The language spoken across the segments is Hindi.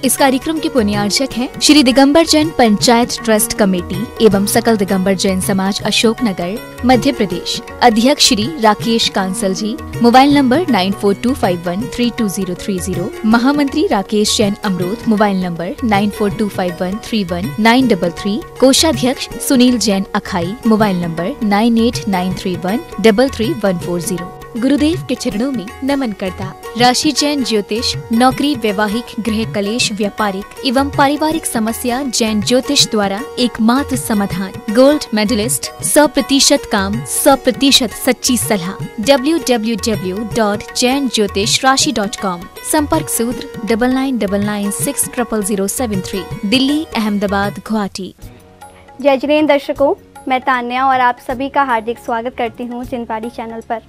इस कार्यक्रम के पुण्यार्चक हैं श्री दिगंबर जैन पंचायत ट्रस्ट कमेटी एवं सकल दिगंबर जैन समाज अशोकनगर मध्य प्रदेश। अध्यक्ष श्री राकेश कांसल जी। Mobile number 9425132030। महामंत्री राकेश जैन अमरोद। Mobile number 9425131933। कोषाध्यक्ष सुनील जैन अखाई। Mobile number 9893133140। गुरुदेव के चरणों में नमन करता राशि जैन ज्योतिष। नौकरी, वैवाहिक, गृह कलेश, व्यापारिक एवं पारिवारिक समस्या जैन ज्योतिष द्वारा एकमात्र समाधान। गोल्ड मेडलिस्ट, 100% काम, 100% सच्ची सलाह। www.jainjyotishrashi.com। संपर्क सूत्र 9999600073। दिल्ली, अहमदाबाद, गुवाहाटी। जय जिनेंद्र दर्शकों, मैं तान्या और आप सभी का हार्दिक स्वागत करती हूँ जिनवाड़ी चैनल पर।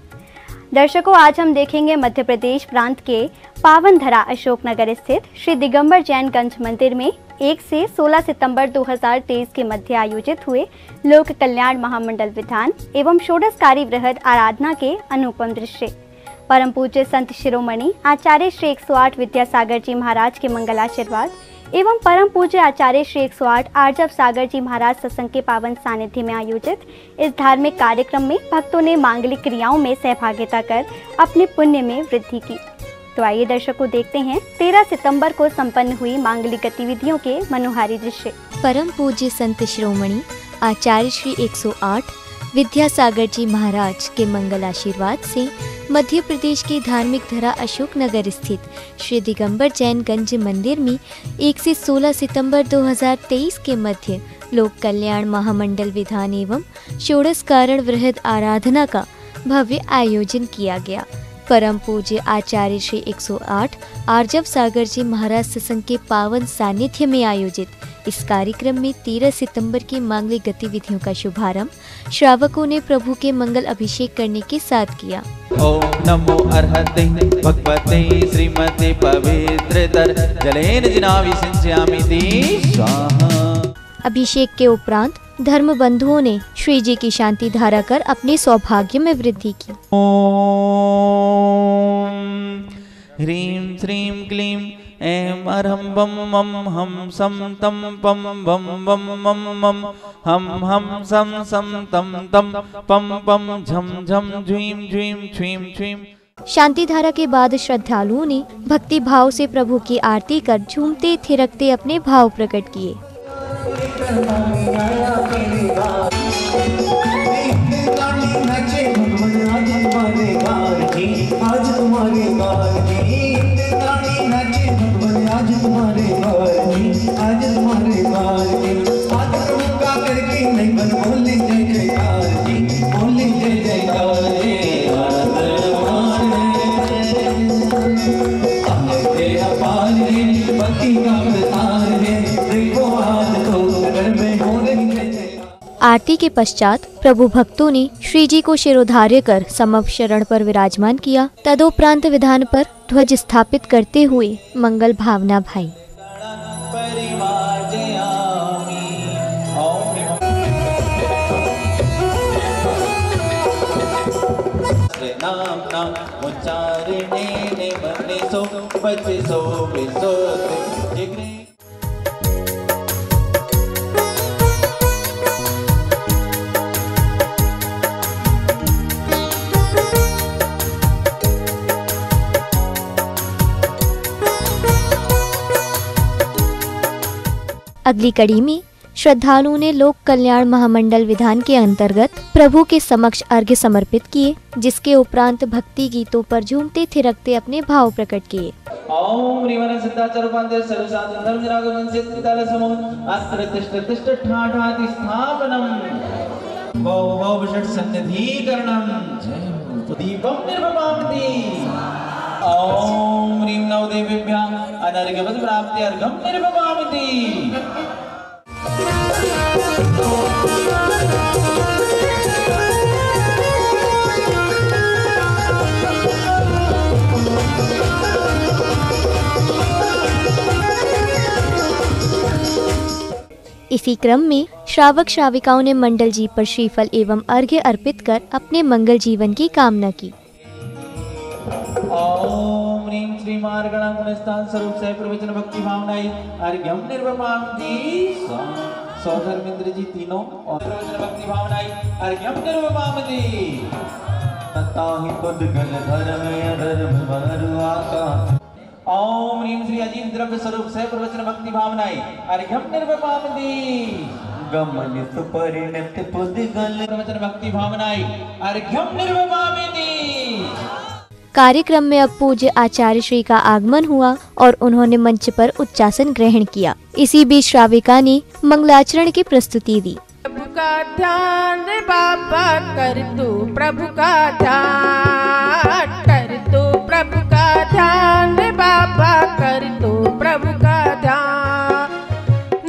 दर्शकों, आज हम देखेंगे मध्य प्रदेश प्रांत के पावन धरा अशोकनगर स्थित श्री दिगंबर जैन गंज मंदिर में 1 से 16 सितंबर 2023 के मध्य आयोजित हुए लोक कल्याण महामंडल विधान एवं षोडशकारी वृहद आराधना के अनुपम दृश्य। परम पूज्य संत शिरोमणि आचार्य श्री 108 विद्यासागर जी महाराज के मंगलाशीर्वाद एवं परम पूज्य आचार्य श्री 108 आर्जव सागर जी महाराज सत्संग के पावन सानिध्य में आयोजित इस धार्मिक कार्यक्रम में भक्तों ने मांगलिक क्रियाओं में सहभागिता कर अपने पुण्य में वृद्धि की। तो आइए दर्शकों, देखते हैं 13 सितंबर को संपन्न हुई मांगलिक गतिविधियों के मनोहारी दृश्य। परम पूज्य संत शिरोमणि आचार्य श्री 108 विद्यासागर जी महाराज के मंगल आशीर्वाद से मध्य प्रदेश के धार्मिक धरा अशोकनगर स्थित श्री दिगंबर जैन गंज मंदिर में 1 से 16 सितंबर 2023 के मध्य लोक कल्याण महामंडल विधान एवं षोडशकारण वृहद आराधना का भव्य आयोजन किया गया। परम पूज्य आचार्य श्री 108 आर्जव सागर जी महाराज सत्संग के पावन सानिध्य में आयोजित इस कार्यक्रम में 13 सितंबर की मांगलिक गतिविधियों का शुभारंभ श्रावकों ने प्रभु के मंगल अभिषेक करने के साथ किया। ओम नमो अर्हते भगवते श्रीमते पवित्रतर जलेन जिनाभि सिंचयामि ते स्वाहा। अभिषेक के उपरांत धर्म बंधुओं ने श्री जी की शांति धारा कर अपने सौभाग्य में वृद्धि की। ओम ह्रीं श्रीं क्लीं ऐं अरहं बम मम हम सम तम पम बम बम मम मम हम सम सम तम तम पम पम झम झम झुईं झुईं छुईं छुईं। शांति धारा के बाद श्रद्धालुओं ने भक्ति भाव से प्रभु की आरती कर झूमते थिरकते अपने भाव प्रकट किए। आरती के पश्चात प्रभु भक्तों ने श्री जी को शिरोधार्य कर समभ शरण पर विराजमान किया। तदोपरांत विधान पर ध्वज स्थापित करते हुए मंगल भावना भाई। अगली कड़ी में श्रद्धालुओं ने लोक कल्याण महामंडल विधान के अंतर्गत प्रभु के समक्ष अर्घ्य समर्पित किए, जिसके उपरांत भक्ति गीतों पर झूमते थिरकते अपने भाव प्रकट किए। ओम रिवन सिद्धाचार रूपांतर सर्वसाध धर्म जनागमन सिद्धाल समूह अस्त्र तिष्ठ तिष्ठ ठाठाति स्थापनम भव भव षट सन्निधिकरणम जय दीपम निर्वपामति। ओम ह्रीं नवदेवेभ्यः अनर्घ्यवत् प्राप्ति अर्घ्यं निर्वपामति। इसी क्रम में श्रावक श्राविकाओं ने मंडल जी पर श्रीफल एवं अर्घ्य अर्पित कर अपने मंगल जीवन की कामना की। ओम ह्रीं श्री मार्गणं गुणस्थान स्वरूप से प्रवचन भक्ति भावनाई अर्घ्यम निर्वमामि सौधर्मेंद्र जी तीनों और प्रवचन भक्ति भावनाई अर्घ्यम निर्वमामि ताहि पुद्गल धर्म अधर्म मरुआ का ओम ह्रीं श्री अजीत द्रव्य स्वरूप से प्रवचन भक्ति भावनाई अर्घ्यम निर्वमामि गमन सुपरिणत पुद्गल प्रवचन भक्ति भावनाई अर्घ्यम निर्वमामि। कार्यक्रम में अब पूज्य आचार्य श्री का आगमन हुआ और उन्होंने मंच पर उच्चासन ग्रहण किया। इसी बीच श्राविका ने मंगलाचरण की प्रस्तुति दी। प्रभु का ध्यान बाबा कर तू, प्रभु का ध्यान कर तू, प्रभु का ध्यान बाबा कर तू, प्रभु का ध्यान।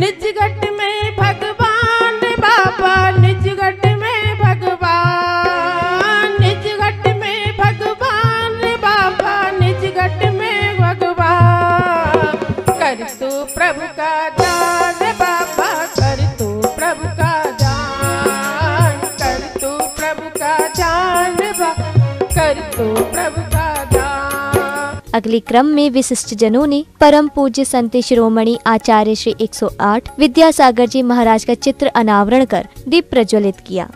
निज घट में भगवान बाबा, निज घट में भगवान, निज घट में भगवान बाबा, निज घट में भगवान। कर तू प्रभु का ध्यान बाबा, कर तू प्रभु का ध्यान, कर तू प्रभु का ध्यान बाबा, कर तू प्रभु का ध्यान। अगले क्रम में विशिष्ट जनों ने परम पूज्य संत शिरोमणि आचार्य श्री 108 विद्यासागर जी महाराज का चित्र अनावरण कर दीप प्रज्वलित किया।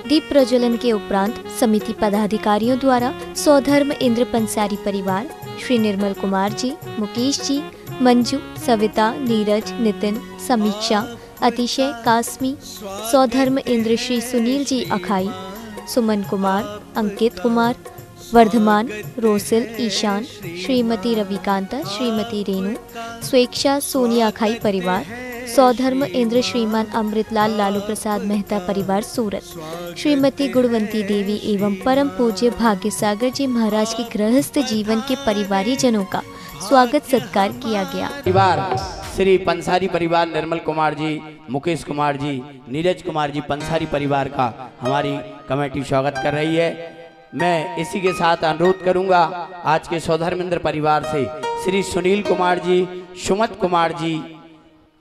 दीप प्रज्वलन के उपरांत समिति पदाधिकारियों द्वारा सौधर्म इंद्र पंसारी परिवार, श्री निर्मल कुमार जी, मुकेश जी, मंजू, सविता, नीरज, नितिन, समीक्षा, अतिशय, कास्मी, सौधर्म इंद्र श्री सुनील जी अखाई, सुमन कुमार, अंकित कुमार, वर्धमान, रोसिल, ईशान, श्रीमती रविकांता, श्रीमती रेणु, स्वेच्छा, सोनिया अखाई परिवार, सौधर्म इंद्र श्रीमान अमृतलाल लालू प्रसाद मेहता परिवार सूरत, श्रीमती गुणवंती देवी एवं परम पूज्य भाग्यसागर जी महाराज के गृहस्थ जीवन के परिवारी जनों का स्वागत सत्कार किया गया। परिवार श्री पंसारी परिवार निर्मल कुमार जी, मुकेश कुमार जी, नीरज कुमार जी पंसारी परिवार का हमारी कमेटी स्वागत कर रही है। मैं इसी के साथ अनुरोध करूंगा आज के सौधर्मेंद्र परिवार से श्री सुनील कुमार जी, सुमत कुमार जी,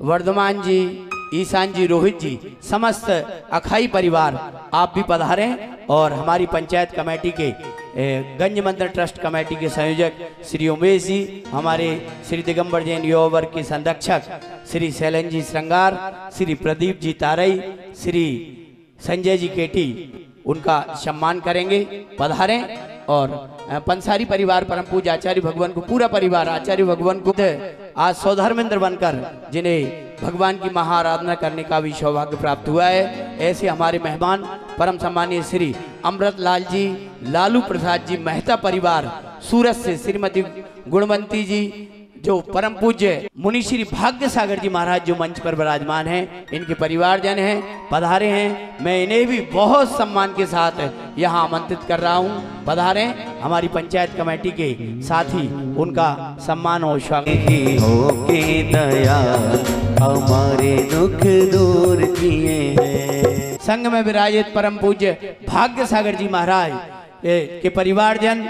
वर्धमान जी, ईशान जी, रोहित जी, समस्त अखाई परिवार आप भी पधारें और हमारी पंचायत कमेटी के गंज मंदिर ट्रस्ट कमेटी के संयोजक श्री उमेश जी, हमारे श्री दिगंबर जैन युवा वर्ग के संरक्षक श्री शैलन जी श्रृंगार, श्री प्रदीप जी तारई, श्री संजय जी केटी, उनका सम्मान करेंगे। पधारें और पंसारी परिवार परम पूज्य आचार्य भगवान को पूरा परिवार आचार्य भगवान को आज सौधर्मेंद्र बनकर जिन्हें भगवान की महाआराधना करने का भी सौभाग्य प्राप्त हुआ है, ऐसे हमारे मेहमान परम सम्मानीय श्री अमृतलाल जी लालू प्रसाद जी मेहता परिवार सूरत से, श्रीमती गुणवंती जी जो परम पूज्य मुनि श्री भाग्यसागर जी महाराज जो मंच पर विराजमान हैं, इनके परिवारजन हैं, पधारे हैं। मैं इन्हें भी बहुत सम्मान के साथ यहाँ आमंत्रित कर रहा हूँ। पधारें, हमारी पंचायत कमेटी के साथ ही उनका सम्मान और स्वागत हो के दया हमारे दुख दूर किए हैं। संघ में विराजित परम पूज्य भाग्यसागर जी महाराज के परिवारजन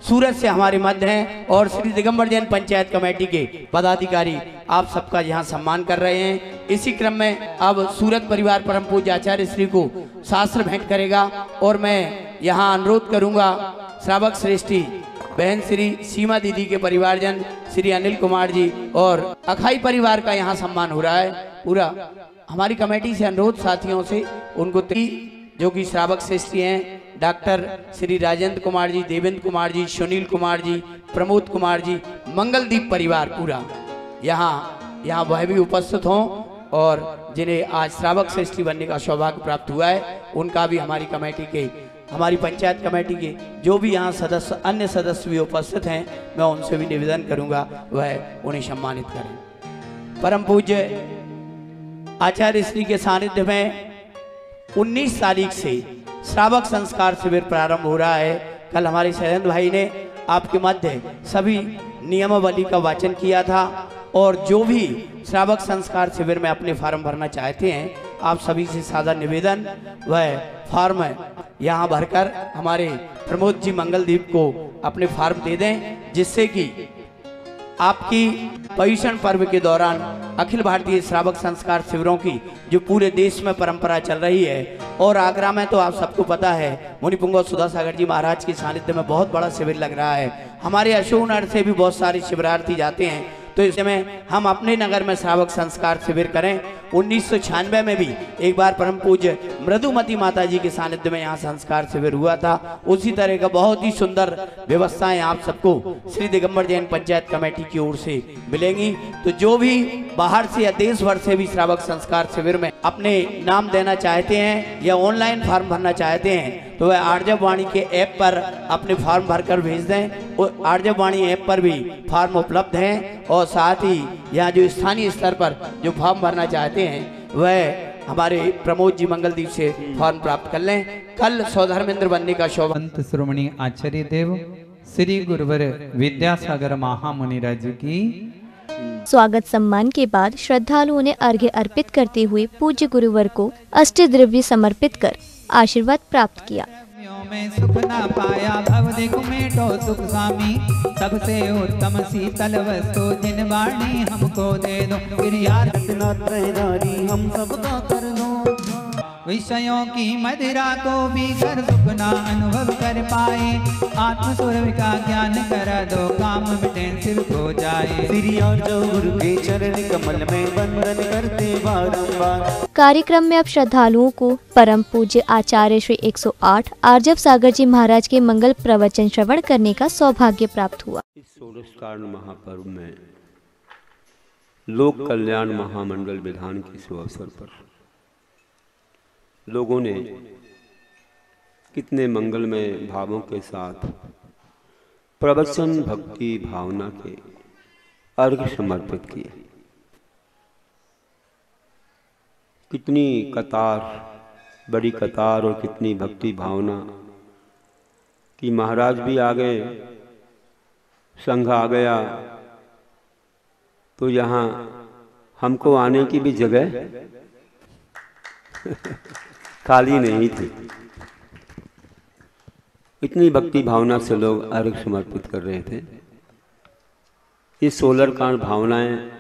सूरत से हमारे मध्य हैं और श्री दिगंबर जैन पंचायत कमेटी के पदाधिकारी आप सबका यहाँ सम्मान कर रहे हैं। इसी क्रम में अब सूरत परिवार परम पूज्य आचार्य श्री को शास्त्र भेंट करेगा और मैं यहाँ अनुरोध करूँगा श्रावक श्रेष्ठी बहन श्री सीमा दीदी के परिवारजन श्री अनिल कुमार जी और अखाई परिवार का यहाँ सम्मान हो रहा है। पूरा हमारी कमेटी से अनुरोध साथियों से उनको जो कि श्रावक श्रेष्ठी हैं डॉक्टर श्री राजेंद्र कुमार जी, देवेंद्र कुमार जी, सुनील कुमार जी, प्रमोद कुमार जी, मंगलदीप परिवार पूरा यहाँ वह भी उपस्थित हों और जिन्हें आज श्रावक श्रेष्ठी बनने का सौभाग्य प्राप्त हुआ है, उनका भी हमारी कमेटी के हमारी पंचायत कमेटी के जो भी यहाँ सदस्य अन्य सदस्य भी उपस्थित हैं, मैं उनसे भी निवेदन करूँगा वह उन्हें सम्मानित करें। परम पूज्य आचार्य श्री के सानिध्य में 19 तारीख से श्रावक संस्कार शिविर प्रारंभ हो रहा है। कल हमारे शैलेंद्र भाई ने आपके मध्य सभी नियमावली का वाचन किया था और जो भी श्रावक संस्कार शिविर में अपने फार्म भरना चाहते हैं, आप सभी से सादा निवेदन वह फार्म यहाँ भरकर हमारे प्रमोद जी मंगलदीप को अपने फार्म दे दें, जिससे कि आपकी पर्युषण पर्व के दौरान अखिल भारतीय श्रावक संस्कार शिविरों की जो पूरे देश में परंपरा चल रही है, और आगरा में तो आप सबको पता है मुनिपुंगव सुधा सागर जी महाराज के सानिध्य में बहुत बड़ा शिविर लग रहा है। हमारे अशोकनगर से भी बहुत सारे शिविरार्थी जाते हैं, तो इस समय हम अपने नगर में श्रावक संस्कार शिविर करें। 1996 में भी एक बार परम पूज्य मृदुमती माता जी के सानिध्य में यहाँ संस्कार शिविर हुआ था। उसी तरह का बहुत ही सुंदर व्यवस्थाएं आप सबको श्री दिगंबर जैन पंचायत कमेटी की ओर से मिलेंगी। तो जो भी बाहर से या देश भर से भी श्रावक संस्कार शिविर में अपने नाम देना चाहते हैं या ऑनलाइन फॉर्म भरना चाहते हैं, तो वह आर्जव वाणी के ऐप पर अपने फॉर्म भरकर भेज दें। और आर्जव वाणी ऐप पर भी फॉर्म उपलब्ध हैं, और साथ ही यहाँ जो स्थानीय स्तर पर जो फॉर्म भरना चाहते हैं वह हमारे प्रमोद जी मंगलदीप से फॉर्म प्राप्त कर लें। कल सौधर्मेंद्र बनने का सौभाग्य श्रोमणी आचार्य देव श्री गुरुवर विद्यासागर महामुनिराज की। स्वागत सम्मान के बाद श्रद्धालुओं ने अर्घ्य अर्पित करते हुए पूज्य गुरुवर को अष्ट द्रव्य समर्पित कर आशीर्वाद प्राप्त किया। में सुख ना पाया भव देखो मेटो सुख स्वामी, सबसे उत्तम शीतल वस्तु जिन वाणी हमको दे दो, फिर यार हम सबका कर दो। विषयों की मदिरा को भी कर सुख ना अनुभव कर पाए, आत्म स्वरूप का ज्ञान करा दो काम मिटे सिर हो जाए। श्री आर्जव गुरु के चरण कमल में वंदन करते बारंबार। कार्यक्रम में अब श्रद्धालुओं को परम पूज्य आचार्य श्री 108 आर्जव सागर जी महाराज के मंगल प्रवचन श्रवण करने का सौभाग्य प्राप्त हुआ। इस षोडशकारण महापर्व में लोक कल्याण महामंडल विधान के शुभ अवसर पर लोगों ने कितने मंगलमय भावों के साथ प्रवचन भक्ति भावना के अर्घ्य समर्पित किए। कितनी कतार, बड़ी कतार और कितनी भक्ति भावना कि महाराज भी आ गए, संघ आ गया, तो यहाँ हमको आने की भी जगह खाली नहीं थी। इतनी भक्ति भावना से लोग अर्घ्य समर्पित कर रहे थे। ये 16 कांड भावनाएं,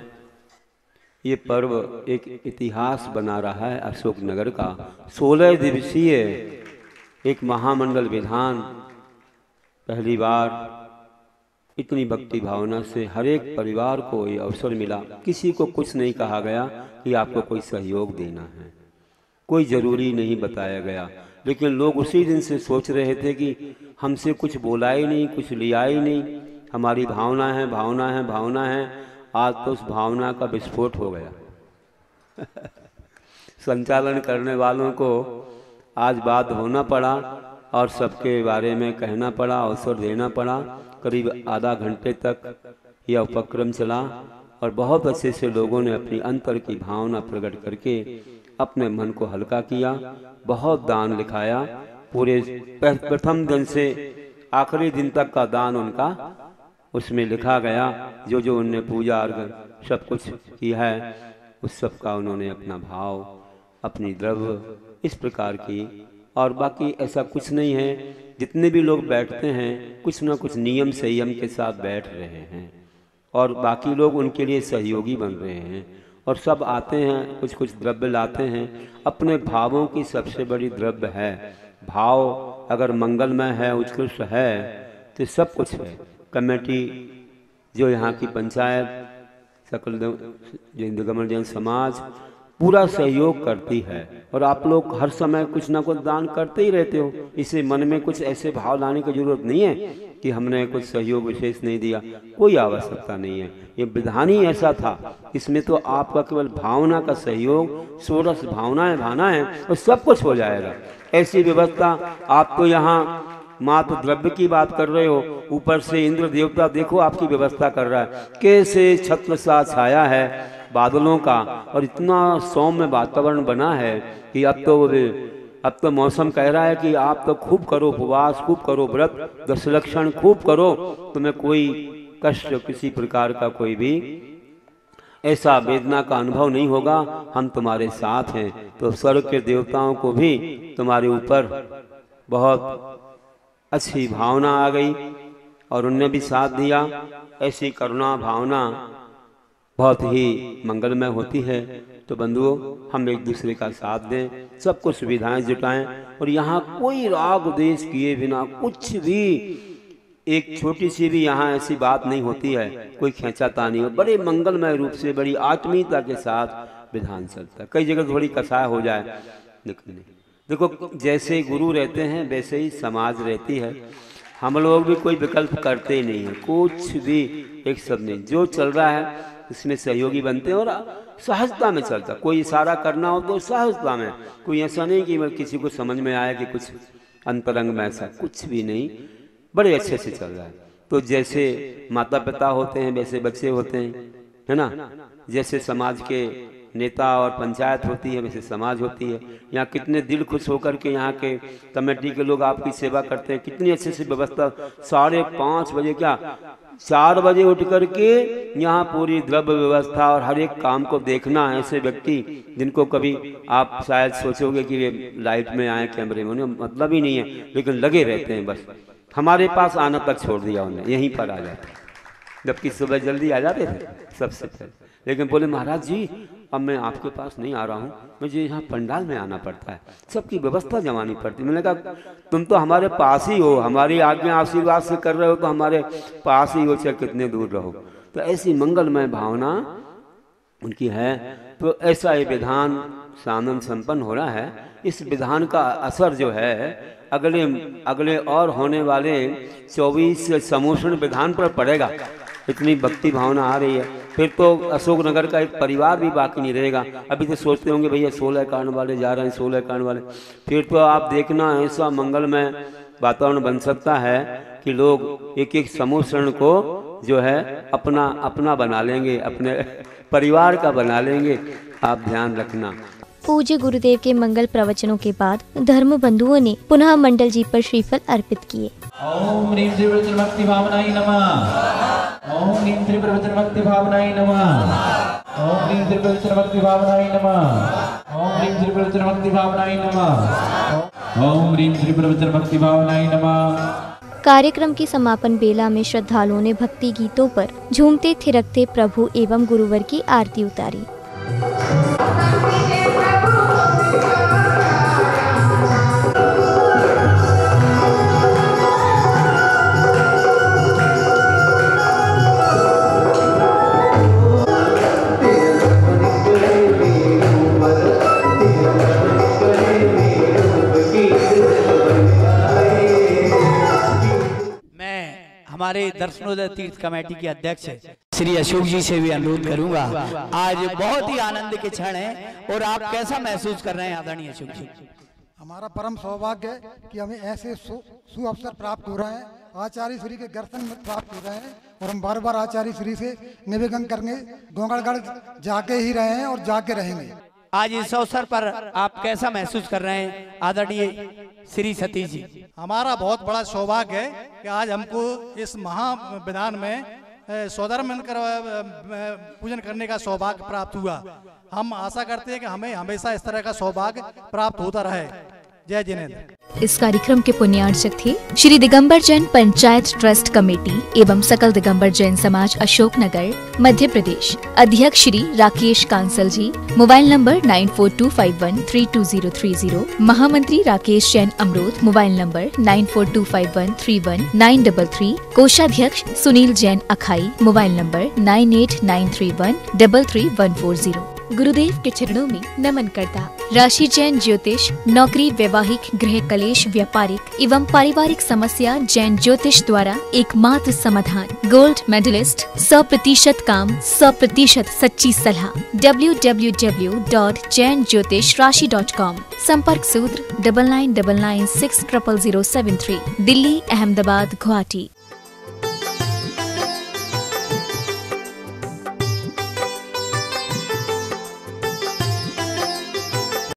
ये पर्व एक इतिहास बना रहा है अशोकनगर का। 16 दिवसीय एक महामंडल विधान, पहली बार इतनी भक्ति भावना से हर एक परिवार को ये अवसर मिला। किसी को कुछ नहीं कहा गया कि आपको कोई सहयोग देना है, कोई ज़रूरी नहीं बताया गया, लेकिन लोग उसी दिन से सोच रहे थे कि हमसे कुछ बोला ही नहीं, कुछ लिया ही नहीं, हमारी भावना है भावना है भावना है। आज तो उस भावना का विस्फोट हो गया। संचालन करने वालों को आज बात होना पड़ा और सबके बारे में कहना पड़ा, अवसर देना पड़ा। करीब आधा घंटे तक यह उपक्रम चला और बहुत अच्छे से लोगों ने अपनी अंतर की भावना प्रकट करके अपने मन को हल्का किया। बहुत दान लिखाया, पूरे प्रथम दिन से आखिरी दिन तक का दान उनका उसमें लिखा गया। जो जो उनने पूजा अर्घ सब कुछ किया है, उस सब का उन्होंने अपना भाव, अपनी द्रव्य इस प्रकार की। और बाकी ऐसा कुछ नहीं है, जितने भी लोग बैठते हैं कुछ ना कुछ नियम संयम के साथ बैठ रहे हैं और बाकी लोग उनके लिए सहयोगी बन रहे हैं। और सब आते हैं, कुछ कुछ द्रव्य लाते हैं। अपने भावों की सबसे बड़ी द्रव्य है भाव। अगर मंगलमय है, उत्कृष्ट है, तो सब कुछ है। कमेटी, जो यहाँ की पंचायत, सकल दिगंबर जैन समाज पूरा सहयोग करती है। और आप लोग हर समय कुछ ना कुछ दान करते ही रहते हो, इससे मन में कुछ ऐसे भाव लाने की जरूरत नहीं है कि हमने कुछ सहयोग विशेष नहीं दिया। कोई आवश्यकता नहीं है, ये विधान ही ऐसा था। इसमें तो आपका केवल भावना का सहयोग, 16 भावनाएं भाना है और सब कुछ हो जाएगा। ऐसी व्यवस्था आप तो यहाँ मात्र द्रव्य की बात कर रहे हो, ऊपर से इंद्र देवता देखो आपकी व्यवस्था कर रहा है। कैसे छत्र सा छाया है बादलों का और इतना सौम्य वातावरण बना है कि अब तो मौसम कह रहा है कि आप तो खूब करो उपवास, खूब करो व्रत, 10 लक्षण खूब करो, तुम्हें कोई कष्ट किसी प्रकार का कोई भी ऐसा वेदना का अनुभव नहीं होगा। हम तुम्हारे साथ हैं। तो स्वर्ग के देवताओं को भी तुम्हारे ऊपर बहुत अच्छी भावना आ गई और उनने भी साथ दिया। ऐसी करुणा भावना बहुत ही मंगलमय होती है। तो बंधुओं, हम एक दूसरे का साथ दें, सबको सुविधाएं जुटाएं और यहाँ कोई राग द्वेष किए बिना कुछ भी, एक छोटी सी भी यहाँ ऐसी बात नहीं होती है, कोई खींचातानी हो, बड़े मंगलमय रूप से बड़ी आत्मीयता के साथ विधान चलता है। कई जगह थोड़ी कसाय हो जाए, लेकिन नहीं। देखो, जैसे गुरु रहते हैं वैसे ही समाज रहती है। हम लोग भी कोई विकल्प करते ही नहीं है, कुछ भी एक सब नहीं, जो चल रहा है इसमें सहयोगी बनते हैं और सहजता में चलता। कोई इशारा करना हो तो सहजता में, कोई ऐसा नहीं कि किसी को समझ में आया कि कुछ अंतरंग में, ऐसा कुछ भी नहीं, बड़े अच्छे से चल रहा है। तो जैसे माता पिता होते हैं वैसे बच्चे होते हैं, है ना। जैसे समाज के नेता और पंचायत होती है वैसे समाज होती है। यहाँ कितने दिल खुश होकर के यहाँ के कमेटी के लोग आपकी सेवा करते हैं, कितनी अच्छे से व्यवस्था। 5:30 बजे, क्या 4 बजे उठ करके यहाँ पूरी द्रव्य व्यवस्था और हर एक काम को देखना। ऐसे व्यक्ति जिनको कभी आप शायद सोचोगे कि वे लाइट में आए, कैमरे में, उन्हें मतलब ही नहीं है, लेकिन लगे रहते हैं। बस हमारे पास आना तक छोड़ दिया उन्हें, यहीं पर आ जाते, जबकि सुबह जल्दी आ जाते थे सबसे पहले। लेकिन बोले महाराज जी अब मैं आपके पास नहीं आ रहा हूँ, मुझे यहाँ पंडाल में आना पड़ता है, सबकी व्यवस्था जमानी पड़ती है। मैंने कहा तुम तो हमारे पास ही हो, हमारी आज्ञा आशीर्वाद से कर रहे हो तो हमारे पास ही हो, चाहे कितने दूर रहो। तो ऐसी मंगलमय भावना उनकी है। तो ऐसा ये विधान सानंद संपन्न हो रहा है। इस विधान का असर जो है अगले और होने वाले 24 समोषण विधान पर पड़ेगा। इतनी भक्ति भावना आ रही है, फिर तो अशोकनगर का एक परिवार भी बाकी नहीं रहेगा। अभी तो सोचते होंगे भैया 16 कांड वाले जा रहे हैं, 16 कांड वाले, फिर तो आप देखना ऐसा मंगलमय वातावरण बन सकता है कि लोग एक एक समोषण को जो है अपना बना लेंगे, अपने परिवार का बना लेंगे। आप ध्यान रखना। पूज्य गुरुदेव के मंगल प्रवचनों के बाद धर्म बंधुओं ने पुनः मंडल जी पर श्रीफल अर्पित किए। ओम ह्रीं श्री प्रवचन भक्ति भावनाय नमः। ओम ह्रीं श्री प्रवचन भक्ति भावनाय नमः। ओम ह्रीं श्री प्रवचन भक्ति भावनाय नमः। ओम ह्रीं श्री प्रवचन भक्ति भावनाय नमः। ओम ह्रीं श्री प्रवचन भक्ति भावनाय नमः। कार्यक्रम की समापन बेला में श्रद्धालुओं ने भक्ति गीतों पर झूमते थिरकते प्रभु एवं गुरुवर की आरती उतारी। हमारे दर्शनोदय तीर्थ कमेटी के अध्यक्ष श्री अशोक जी से भी अनुरोध करूंगा। आज बहुत ही आनंद के क्षण हैं और आप कैसा महसूस कर रहे हैं आदरणीय अशोक जी? हमारा परम सौभाग्य है कि हमें ऐसे सु अवसर प्राप्त हो रहे हैं, आचार्य श्री के दर्शन प्राप्त हो रहे हैं और हम बार बार आचार्य श्री से निवेदन करने गोंगड़गढ़ जाके ही रहे हैं और जाके रहेंगे। आज इस अवसर पर आप कैसा महसूस कर रहे हैं आदरणीय श्री सतीश जी? हमारा बहुत बड़ा सौभाग्य है कि आज हमको इस महाविधान में सौधर्म पूजन करने का सौभाग्य प्राप्त हुआ। हम आशा करते हैं कि हमें हमेशा इस तरह का सौभाग्य प्राप्त होता रहे। जय जिनेन्द्र। इस कार्यक्रम के पुण्यार्चक थे श्री दिगंबर जैन पंचायत ट्रस्ट कमेटी एवं सकल दिगंबर जैन समाज अशोकनगर मध्य प्रदेश। अध्यक्ष श्री राकेश कांसल जी। Mobile number 9425132030। महामंत्री राकेश जैन अमरोद। Mobile number 9425131933। कोषाध्यक्ष सुनील जैन अखाई। Mobile number 9893133140। गुरुदेव के चरणों में नमन करता राशि जैन ज्योतिष नौकरी, वैवाहिक, गृह कलेश, व्यापारिक एवं पारिवारिक समस्या जैन ज्योतिष द्वारा एकमात्र समाधान। गोल्ड मेडलिस्ट, 100% काम, 100% सच्ची सलाह। www.jainjyotishrashi.com। संपर्क सूत्र 9999600073। दिल्ली, अहमदाबाद, गुवाहाटी।